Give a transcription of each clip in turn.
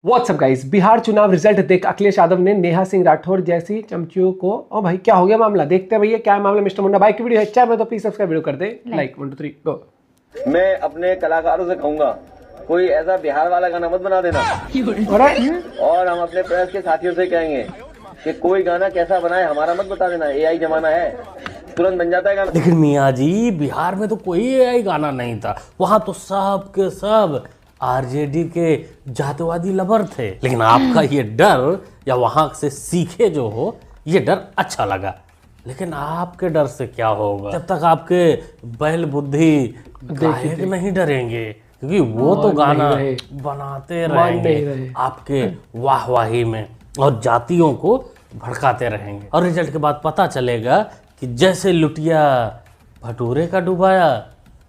WhatsApp guys, Bihar चुनाव result देख अखिलेश यादव ने नेहा सिंह राठौर जैसी चमचियों को ओ भाई क्या हो गया मामला, देखते हैं भैया क्या है मामला। मिस्टर मुन्ना भाई की वीडियो अच्छा है तो प्लीज सब्सक्राइब वीडियो कर दे लाइक 1 2 3 गो। मैं अपने कलाकारों से कहूंगा कोई ऐसा बिहार वाला गाना मत बना देना और हम अपने प्रेस के साथियों से कहेंगे कि कोई गाना कैसा बनाए हमारा मत बता देना। एआई जमाना है, तुरंत बन जाता है गाना। लेकिन मियाँ जी, बिहार में तो कोई एआई गाना नहीं था, वहां तो सब के सब आरजेडी के जातिवादी लवर थे। लेकिन आपका ये डर या वहां से सीखे जो हो ये डर अच्छा लगा, लेकिन आपके डर से क्या होगा जब तक आपके बैल बुद्धि गायक नहीं डरेंगे, क्योंकि वो तो गाना बनाते रहेंगे आपके वाहवाही में और जातियों को भड़काते रहेंगे। और रिजल्ट के बाद पता चलेगा कि जैसे लुटिया भटूरे का डुबाया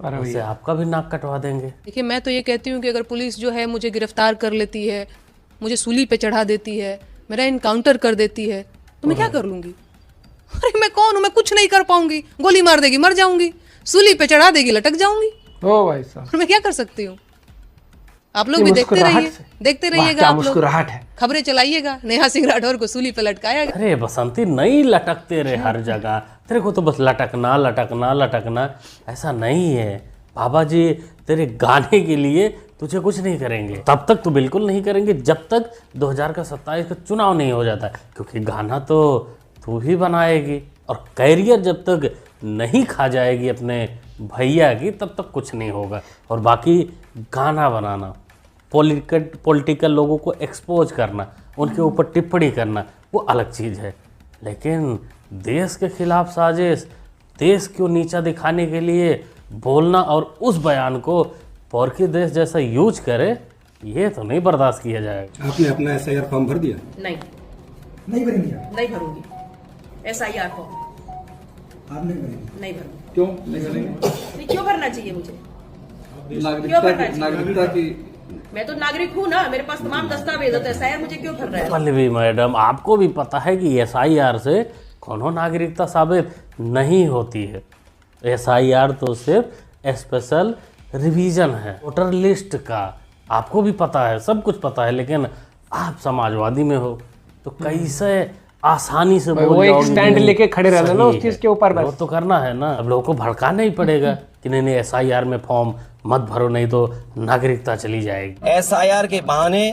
वैसे आपका भी नाक कटवा देंगे। देखिए, मैं तो ये कहती हूँ कि अगर पुलिस जो है मुझे गिरफ्तार कर लेती है, मुझे सूली पे चढ़ा देती है, मेरा इनकाउंटर कर देती है, तो मैं क्या कर लूंगी? अरे मैं कौन हूँ? मैं कुछ नहीं कर पाऊंगी। गोली मार देगी मर जाऊंगी, सूली पे चढ़ा देगी लटक जाऊंगी। ओ भाई साहब, और मैं क्या कर सकती हूँ? आप लोग भी देखते रहिएगा, आप लोग खबरें चलाइएगा। नेहा सिंह राठौर को सूली पे लटकाया गया। अरे बसंती, नहीं लटकते रहे हर जगह, तेरे को तो बस लटकना लटकना लटकना। ऐसा नहीं है बाबा जी, तेरे गाने के लिए तुझे कुछ नहीं करेंगे। तब तक तो बिल्कुल नहीं करेंगे जब तक 2027 का चुनाव नहीं हो जाता, क्योंकि गाना तो तू ही बनाएगी और कैरियर जब तक नहीं खा जाएगी अपने भैया की तब तक कुछ नहीं होगा। और बाकी गाना बनाना, पॉलिटिकल लोगों को एक्सपोज करना, उनके ऊपर टिप्पणी करना, वो अलग चीज़ है। लेकिन देश के खिलाफ साजिश, देश को नीचा दिखाने के लिए बोलना और उस बयान को पॉर्की देश जैसा यूज करे, ये तो नहीं बर्दाश्त किया जाएगा। आपने अपना एसआईआर फॉर्म भर दिया? नहीं भरेंगे? नहीं भरूंगी एसआईआर फॉर्म। आप नहीं भरेंगे? नहीं भरूंगी। क्यों नहीं भरेंगे? नहीं, क्यों भरना चाहिए मुझे? नागरिकता की मैं तो नागरिक हूँ ना, मेरे पास तमाम दस्तावेज होते हैं। एसआईआर मुझे क्यों भर रहा है? पल्लवी मैडम, आपको भी पता है कि एसआईआर से कोनो नागरिकता साबित नहीं होती है। एसआईआर तो सिर्फ स्पेशल रिवीजन है वोटर लिस्ट का। आपको भी पता है, सब कुछ पता है, लेकिन आप समाजवादी में हो तो कैसे आसानी से वो एक स्टैंड लेके खड़े रहना ना उस चीज के ऊपर, बस वो तो करना है ना। अब लोगों को भड़काना ही पड़ेगा कि नहीं एसआईआर में फॉर्म मत भरो, नहीं तो नागरिकता चली जाएगी। एसआईआर के बहाने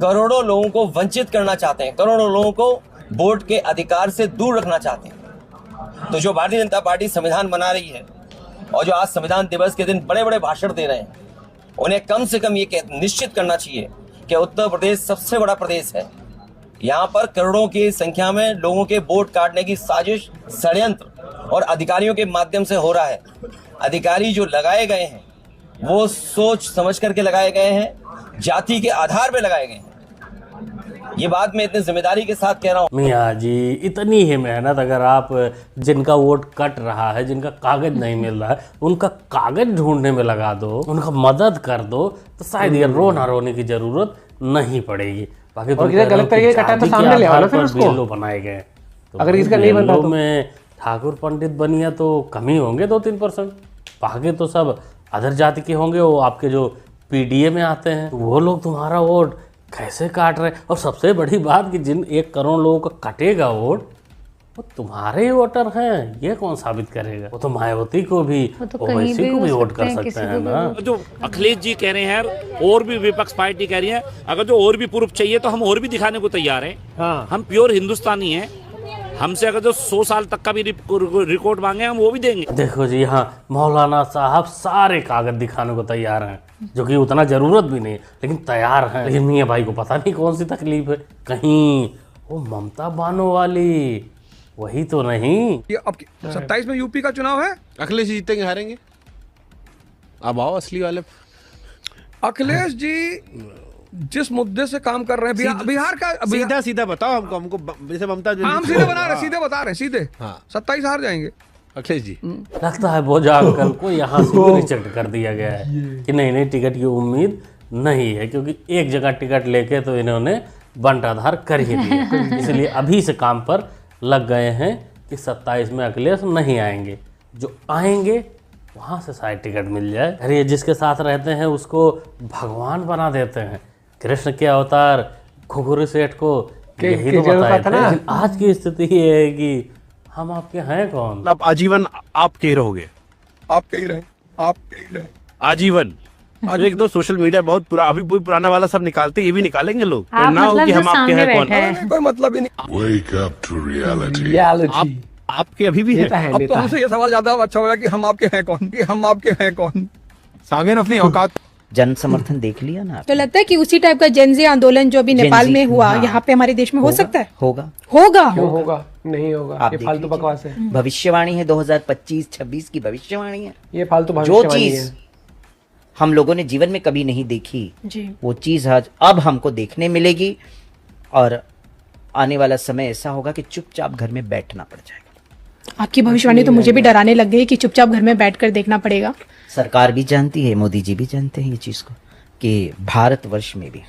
करोड़ों लोगों को वंचित करना चाहते हैं, करोड़ों लोगों को वोट के अधिकार से दूर रखना चाहते हैं। तो जो भारतीय जनता पार्टी संविधान बना रही है और जो आज संविधान दिवस के दिन बड़े बड़े भाषण दे रहे हैं, उन्हें कम से कम ये निश्चित करना चाहिए कि उत्तर प्रदेश सबसे बड़ा प्रदेश है। यहाँ पर करोड़ों की संख्या में लोगों के वोट काटने की साजिश, षड्यंत्र और अधिकारियों के माध्यम से हो रहा है। अधिकारी जो लगाए गए हैं वो सोच समझ करके लगाए गए हैं, जाति के आधार पर लगाए गए हैं। ये बात मैं इतनी जिम्मेदारी के साथ कह रहा हूँ। मियाँ जी, इतनी ही मेहनत अगर आप जिनका वोट कट रहा है, जिनका कागज नहीं मिल रहा है, उनका कागज ढूंढने में लगा दो, उनका मदद कर दो, तो शायद ये रोना रोने की जरूरत नहीं पड़ेगी। बाकी तो गलत तरीके कटा तो सामने ले आओ फिर उसको। बनाए गए तो अगर इसका नहीं बनता तो में ठाकुर पंडित बनिया तो कम ही होंगे 2-3%। बाकी तो सब अदर जाति के होंगे, वो आपके जो पीडीए में आते हैं, तो वो लोग तुम्हारा वोट कैसे काट रहे हैं। और सबसे बड़ी बात कि जिन 1 करोड़ लोगों का कटेगा वोट, वो तुम्हारे ही वोटर हैं, ये कौन साबित करेगा? वो तो मायावती को भी, ओवैसी को भी वोट कर सकते हैं ना। जो अखिलेश जी कह रहे हैं और भी विपक्ष पार्टी कह रही है, अगर जो और भी प्रूफ चाहिए तो हम और भी दिखाने को तैयार हैं। हाँ। हम प्योर हिंदुस्तानी हैं, हमसे अगर जो 100 साल तक का भी रिकॉर्ड मांगे हम वो भी देंगे। देखो जी, यहाँ मौलाना साहब सारे कागज दिखाने को तैयार हैं, जो कि उतना जरूरत भी नहीं, लेकिन तैयार हैं। लेकिन मियाँ भाई को पता नहीं कौन सी तकलीफ है, कहीं वो ममता बानो वाली वही तो नहीं। ये अब 27 में यूपी का चुनाव है, अखिलेश जी जीतेंगे हारेंगे? अब आओ असली वाले। अखिलेश जी जिस मुद्दे से काम कर रहे हैं, बिहार का सीधा बताओ हमको जैसे ममता जो हम सीधे बता रहे हैं सीधे। हाँ। 27 हार जाएंगे अखिलेश जी। लगता है बोझा अंकल को यहाँ से रिजेक्ट कर दिया गया है कि नहीं टिकट की उम्मीद नहीं है, क्योंकि एक जगह टिकट लेके तो इन्होंने बंटाधार कर ही दिया। इसलिए अभी से काम पर लग गए हैं कि 27 में अखिलेश नहीं आएंगे, जो आएंगे वहाँ से शायद टिकट मिल जाए। अरे जिसके साथ रहते हैं उसको भगवान बना देते हैं। कृष्ण के अवतार घुघरू सेठ को यही तो जरूरत बताया था था। ना। लेकिन आज की स्थिति ये है कि हम आपके हैं कौन? अब आजीवन आप के ही रहोगे, आप कहीं रहे, आप कहीं रहे। आजीवन। आज एक तो सोशल मीडिया बहुत अभी कोई पुराना वाला सब निकालते, ये भी निकालेंगे लोग, आप ना हो मतलब कि जो हम आपके सामने हैं कौन। बैठे हैं। कोई मतलब ही नहीं। रियलिटी आपके अभी भी है। नेता है, अब तो नेता हमसे है। ये सवाल ज्यादा अच्छा होगा कि हम आपके हैं कौन, कि हम आपके हैं कौन। सागेन अपनी औकात जन समर्थन देख लिया ना? तो लगता है कि उसी टाइप का जेनजी आंदोलन जो अभी नेपाल में हुआ, यहाँ पे हमारे देश में हो सकता है। होगा। क्यों होगा? नहीं होगा, आप ये देख फालतू लीजिए। बकवास है, भविष्यवाणी है 2025-26 की भविष्यवाणी है। ये फालतू जो भविष्यवाणी चीज है। हम लोगों ने जीवन में कभी नहीं देखी, जी। वो चीज आज अब हमको देखने मिलेगी। और आने वाला समय ऐसा होगा कि चुपचाप घर में बैठना पड़ जाएगा। आपकी भविष्यवाणी तो मुझे भी डराने लग गई कि चुपचाप घर में बैठकर देखना पड़ेगा। सरकार भी जानती है, मोदी जी भी जानते हैं ये चीज को, कि भारतवर्ष में भी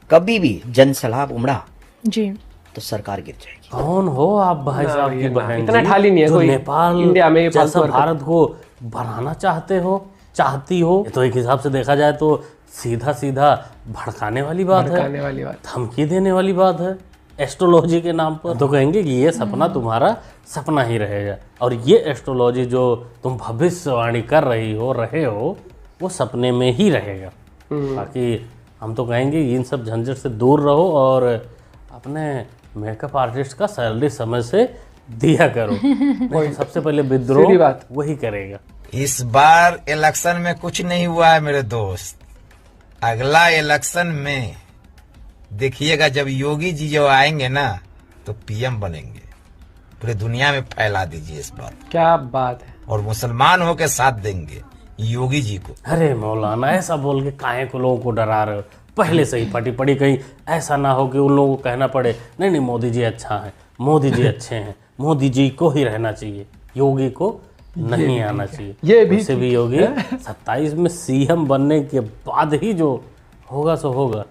कभी भी जन सलाब उमड़ा जी तो सरकार गिर जाएगी। कौन हो आप भाई ना साहब भैया, की ना। बहन इतना जी, ठाली नहीं है जो कोई। नेपाल इंडिया में ये जैसा फालतू हरकत। भारत को बनाना चाहती हो। ये तो एक हिसाब से देखा जाए तो सीधा सीधा भड़काने वाली बात है, भड़काने वाली बात। धमकी देने वाली बात है। एस्ट्रोलॉजी के नाम पर तो कहेंगे कि ये सपना तुम्हारा सपना ही रहेगा, और ये एस्ट्रोलॉजी जो तुम भविष्यवाणी कर रहे हो वो सपने में ही रहेगा। बाकी हम तो कहेंगे इन सब झंझट से दूर रहो और अपने मेकअप आर्टिस्ट का सैलरी समय से दिया करो। नहीं, सबसे पहले सीधी विद्रोह बात। वही करेगा। इस बार इलेक्शन में कुछ नहीं हुआ है मेरे दोस्त। अगला इलेक्शन में देखिएगा, जब योगी जी जो आएंगे ना तो पीएम बनेंगे। पूरे दुनिया में फैला दीजिए इस बात, क्या बात है। और मुसलमान होकर साथ देंगे योगी जी को। अरे मौलाना, ऐसा बोल के काहे को लोगों को डरा रहे हो? पहले से ही फटी पड़ी, कहीं ऐसा ना हो कि उन लोगों को कहना पड़े नहीं नहीं मोदी जी अच्छा है, मोदी जी अच्छे हैं, मोदी जी को ही रहना चाहिए, योगी को नहीं आना चाहिए। ये भी वैसे भी योगी 27 में सीएम बनने के बाद ही जो होगा सो होगा।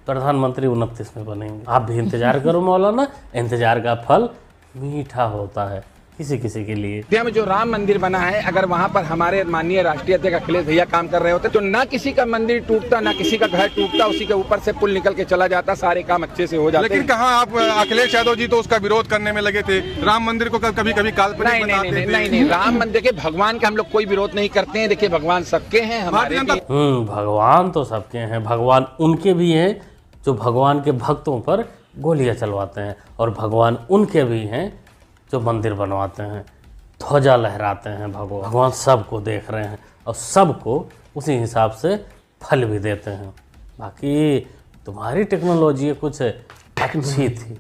प्रधानमंत्री 29 में बनेंगे। आप भी इंतजार करो मौलाना, इंतजार का फल मीठा होता है किसी किसी के लिए। अयोध्या में जो राम मंदिर बना है, अगर वहाँ पर हमारे माननीय राष्ट्रीय अध्यक्ष अखिलेश भैया काम कर रहे होते तो ना किसी का मंदिर टूटता, ना किसी का घर टूटता, उसी के ऊपर से पुल निकल के चला जाता, सारे काम अच्छे से हो जाते। लेकिन कहाँ आप अखिलेश यादव जी तो उसका विरोध करने में लगे थे, राम मंदिर को कभी कभी काल्पनिक बताते थे। नहीं, राम मंदिर के भगवान का हम लोग कोई विरोध नहीं करते हैं। देखिए भगवान सबके हैं, हमारे भी। भगवान तो सबके हैं, भगवान उनके भी हैं जो भगवान के भक्तों पर गोलियां चलवाते हैं, और भगवान उनके भी हैं जो मंदिर बनवाते हैं, ध्वजा लहराते हैं। भगवान सबको देख रहे हैं और सबको उसी हिसाब से फल भी देते हैं। बाकी तुम्हारी टेक्नोलॉजी कुछ अच्छी थी,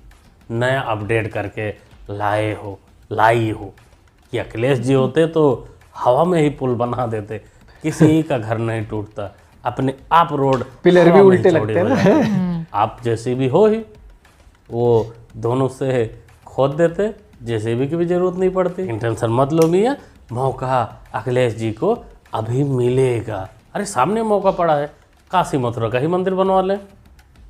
नया अपडेट करके लाई हो कि अखिलेश जी होते तो हवा में ही पुल बना देते, किसी का घर नहीं टूटता, अपने आप रोड पिलर भी हवा में उल्टे चौड़े लगते हो हैं जाते। आप जैसे भी हो ही वो दोनों से खोद देते, जेसीबी की भी जरूरत नहीं पड़ती। टेंशन मत लो मियाँ, मौका अखिलेश जी को अभी मिलेगा। अरे सामने मौका पड़ा है, काशी मथुरा का ही मंदिर बनवा लें,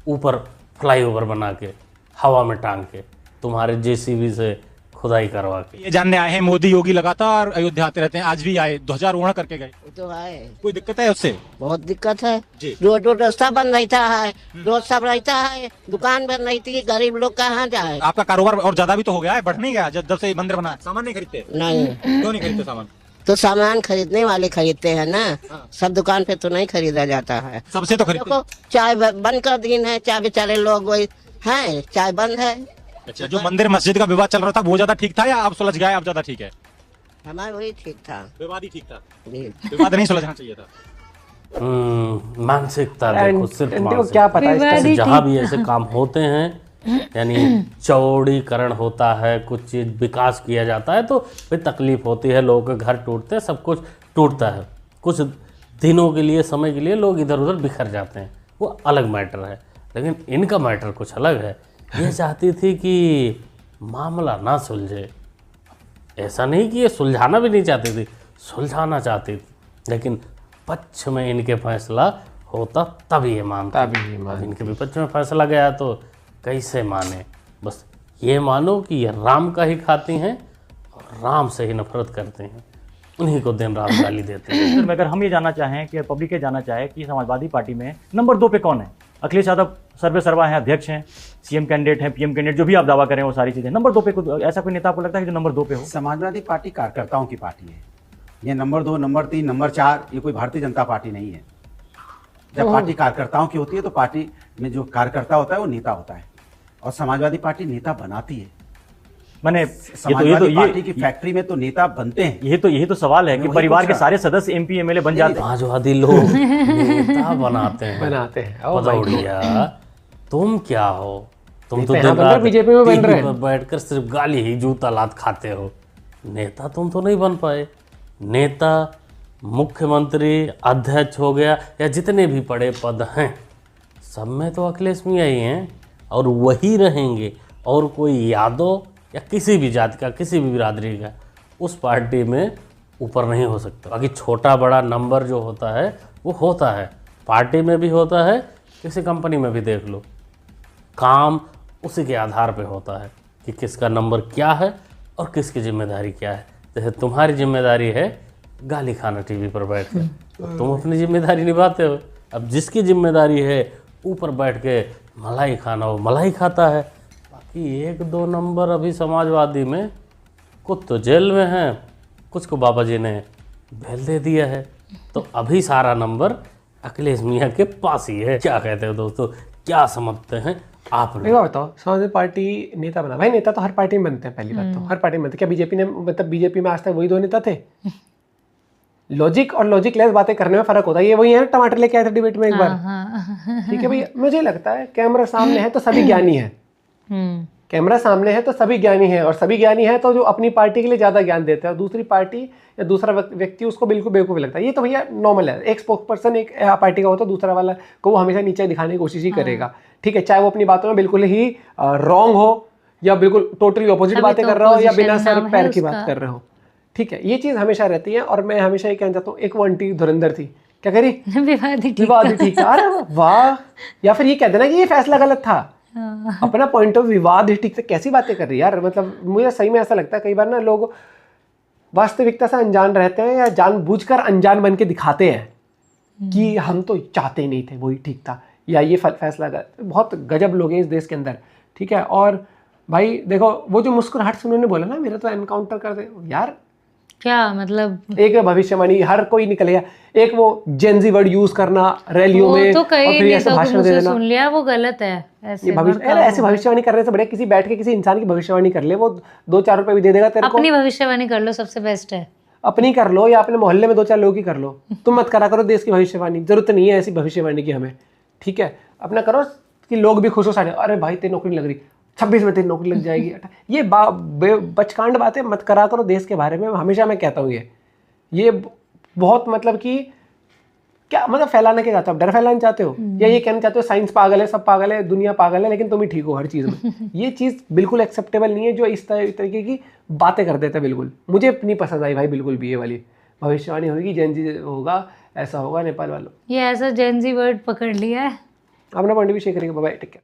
ऊपर फ्लाईओवर बना के हवा में टांग के, तुम्हारे जेसीबी से खुदाई करवा के। ये जानने आए हैं, मोदी योगी लगातार अयोध्या आते रहते हैं, आज भी आए, ध्वजारोहण करके गए। तो है, कोई दिक्कत है उससे? बहुत दिक्कत है जी। रोड रास्ता बंद रहता है, रोड सब रहता है, दुकान बंद रहती है, गरीब लोग कहाँ जाए। आपका कारोबार और ज्यादा भी तो हो गया है, बढ़ नहीं गया जब से मंदिर बना है? सामान नहीं खरीदते? नहीं क्यों नहीं खरीदते सामान? तो सामान खरीदने वाले खरीदते हैं ना, सब दुकान पे तो नहीं खरीदा जाता है। सबसे तो खरीदते। देखो चाय बंद कर दिन है, चाय बेचारे लोग वही है, चाय बंद है। अच्छा, जो मंदिर मस्जिद का विवाद चल रहा था वो ज्यादा ठीक था या आप सुलझ गए अब ज्यादा ठीक है? हमारा वही ठीक था, विवाद ही ठीक था, जी। विवाद नहीं सुलझना चाहिए था। मानसिकता देखो, सिर्फ इनको मानसिकता। क्या पता इस तरह से। जहाँ भी ऐसे काम होते हैं, यानी चौड़ीकरण होता है, कुछ चीज़ विकास किया जाता है तो फिर तकलीफ होती है, लोगों के घर टूटते हैं, सब कुछ टूटता है। कुछ दिनों के लिए, समय के लिए लोग इधर उधर बिखर जाते हैं, वो अलग मैटर है। लेकिन इनका मैटर कुछ अलग है। ये चाहती थी कि मामला ना सुलझे, ऐसा नहीं कि ये सुलझाना भी नहीं चाहती थी, सुलझाना चाहती थी, लेकिन पक्ष में इनके फैसला होता तब ये मानता। अब इनके विपक्ष में फैसला गया तो कैसे माने? बस ये मानो कि ये राम का ही खाती हैं और राम से ही नफरत करते हैं, उन्हीं को दिन रात गाली देते हैं। सर, अगर हम ये जानना चाहें कि पब्लिक ये जानना चाहे कि समाजवादी पार्टी में नंबर 2 पे कौन है? अखिलेश यादव सर्वे सर्वा हैं, अध्यक्ष हैं, सीएम कैंडिडेट हैं, पीएम कैंडिडेट, जो भी आप दावा करें वो सारी चीजें। नंबर 2 पे ऐसा कोई नेता आपको लगता है कि जो नंबर 2 पे हो? समाजवादी पार्टी कार्यकर्ताओं की पार्टी है। ये नंबर 2, नंबर 3, नंबर 4 ये कोई भारतीय जनता पार्टी नहीं है। जब पार्टी कार्यकर्ताओं की होती है तो पार्टी में जो कार्यकर्ता होता है वो नेता होता है, और समाजवादी पार्टी नेता बनाती है। मैंने समाजवादी पार्टी की फैक्ट्री में तो नेता बनते हैं। यही तो सवाल है कि परिवार के सारे सदस्य एमपी एमएलए बन जाते हैं। समाजवादी लोग नेता बनाते हैं। पदौड़िया, तुम क्या हो? तुम तो दिन रात बीजेपी में बन रहे हैं, बैठकर सिर्फ गाली ही जूता लात खाते हो। नेता तुम तो नहीं बन पाए। नेता, मुख्यमंत्री, अध्यक्ष हो गया, या जितने भी बड़े पद हैं सब में तो अखिलेश मियाँ ही हैं और वही रहेंगे। और कोई यादव या किसी भी जाति का, किसी भी बिरादरी का उस पार्टी में ऊपर नहीं हो सकता। बाकी छोटा बड़ा नंबर जो होता है वो होता है, पार्टी में भी होता है, किसी कंपनी में भी देख लो। काम उसी के आधार पे होता है कि किसका नंबर क्या है और किसकी जिम्मेदारी क्या है। जैसे तुम्हारी जिम्मेदारी है गाली खाना टीवी पर बैठ कर, तो तुम अपनी जिम्मेदारी निभाते हो। अब जिसकी जिम्मेदारी है ऊपर बैठ के मलाई खाना, वो मलाई खाता है। बाकी 1-2 नंबर अभी समाजवादी में कुछ तो जेल में हैं, कुछ को बाबा जी ने बेल दे दिया है, तो अभी सारा नंबर अखिलेश मियाँ के पास ही है। क्या कहते हो दोस्तों, क्या समझते हैं आप लोग? बताओ, समाजवादी पार्टी नेता बना भाई। नेता तो हर पार्टी में बनते हैं, पहली बात तो हर पार्टी में बनते। क्या बीजेपी ने, मतलब बीजेपी में आज तक वही 2 नेता थे? लॉजिक और लॉजिकलेस बातें करने में फर्क होता है। ये वही है, टमाटर लेके आए थे डिबेट में एक बार, ठीक है भैया। मुझे लगता है कैमरा सामने है तो सभी ज्ञानी है, कैमरा सामने है तो सभी ज्ञानी है, और सभी ज्ञानी है तो जो अपनी पार्टी के लिए ज्यादा ज्ञान देते हैं, और दूसरी पार्टी या दूसरा व्यक्ति उसको बिल्कुल बेवकूफ़ लगता है। ये तो भैया नॉर्मल है। एक स्पोक्स पर्सन एक पार्टी का होता है, दूसरा वाला को वो हमेशा नीचे दिखाने की कोशिश ही करेगा, ठीक है, चाहे वो अपनी बातों में बिल्कुल ही रॉन्ग हो या बिल्कुल टोटली ऑपोजिट बातें कर रहा हो या बिना सर पैर की बात कर रहे हो, ठीक है। ये चीज़ हमेशा रहती है। और मैं हमेशा ये कहना चाहता हूँ, एक वो आंटी धुरंधर थी, क्या करी? विवाद ठीक था। अरे वाह, या फिर ये कह देना कि ये फैसला गलत था। अपना पॉइंट ऑफ विवाद ठीक से कैसी बातें कर रही है यार। मतलब मुझे सही में ऐसा लगता है कई बार ना, लोग वास्तविकता से अनजान रहते हैं या जानबूझकर अनजान बन के दिखाते हैं कि हम तो चाहते ही नहीं थे, वही ठीक था, या ये फैसला गलत। बहुत गजब लोग हैं इस देश के अंदर, ठीक है। और भाई देखो, वो जो मुस्कुराहट से उन्होंने बोला ना, मेरा तो एनकाउंटर कर दे यार, क्या मतलब? एक भविष्यवाणी हर कोई निकलेगा, एक वो जेनजी वर्ड यूज करना रैलियों में, तो कई और फिर ऐसे भाषण दे देना, सुन लिया वो गलत है। ऐसे भविष्यवाणी करने से बढ़िया किसी बैठ के किसी इंसान की भविष्यवाणी कर ले, वो 2-4 रुपए भी दे देगा तेरे को। अपनी भविष्यवाणी कर लो, सबसे बेस्ट है। अपनी कर लो या अपने मोहल्ले में 2-4 लोगों की कर लो। तुम मत करा करो देश की भविष्यवाणी, जरूरत नहीं है ऐसी भविष्यवाणी की हमें, ठीक है। अपना करो कि लोग भी खुश हो सारे, अरे भाई तेरी नौकरी लग रही, 26 में तेरी नौकरी लग जाएगी। ये बचकांड बातें मत करा करो देश के बारे में। हमेशा मैं कहता हूँ ये बहुत मतलब कि क्या मतलब फैलाने के चाहते हो, डर फैलाना चाहते हो, या ये कहना चाहते हो साइंस पागल है, सब पागल है, दुनिया पागल है, लेकिन तुम ही ठीक हो हर चीज़ में। ये चीज़ बिल्कुल एक्सेप्टेबल नहीं है जो इस तरीके की बातें कर देते हैं। बिल्कुल मुझे नहीं पसंद आई भाई बिल्कुल भी ये वाली भविष्यवाणी होगी, जेनजी होगा, ऐसा होगा नेपाल वालों। ये ऐसा जेनजी वर्ड पकड़ लिया है। अपना पॉइंट भी शेयर करेंगे। Bye, take care.